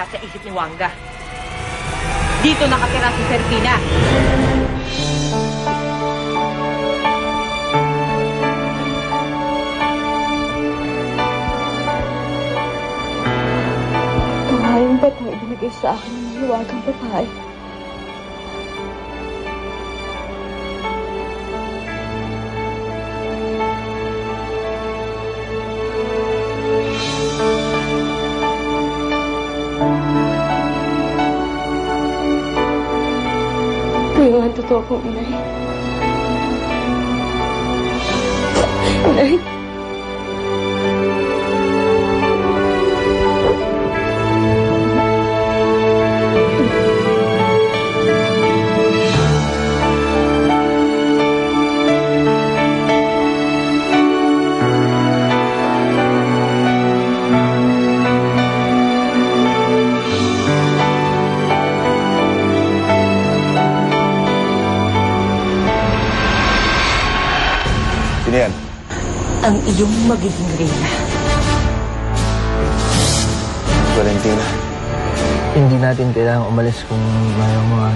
nawawala sa isip ni Wangga. Dito nakatira si Serpina. Yung bato ibinigay sa akin ng hiwagang babae. Ito yung ang totoo kong inay. Inay. Sino yan? Ang iyong magiging reyna. Valentina. Hindi natin kailangang umalis kung mayroong mga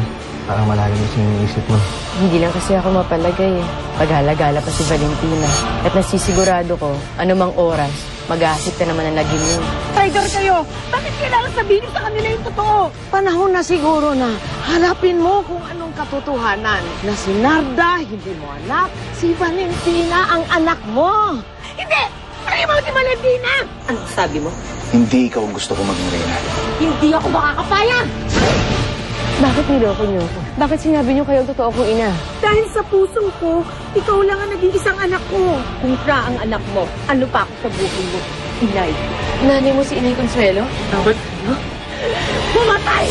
parang malalim sa iniisip mo. Hindi lang kasi ako mapalagay eh. Paghala-gala pa si Valentina. At nasisigurado ko, anumang oras, mag-aasip ka naman na naging yun. Tiger kayo! Bakit kailangan sabihin sa kanila yung totoo? Panahon na siguro na hanapin mo kung anong katotohanan na si Narda, hindi mo anak, si Valentina ang anak mo. Hindi! Ano mo si Valentina? Anong sabi mo? Hindi ikaw ang gusto ko maging reyna. Hindi ako makakapayag! Bakit niloko niyo ako? Bakit sinabi niyo kayo ang totoo kong ina? Dahil sa puso ko, ikaw lang ang naging isang anak ko. Kung siya ang anak mo, ano pa ako sa buhay mo? Inay. Nanay mo si Inay Consuelo? Pumatay!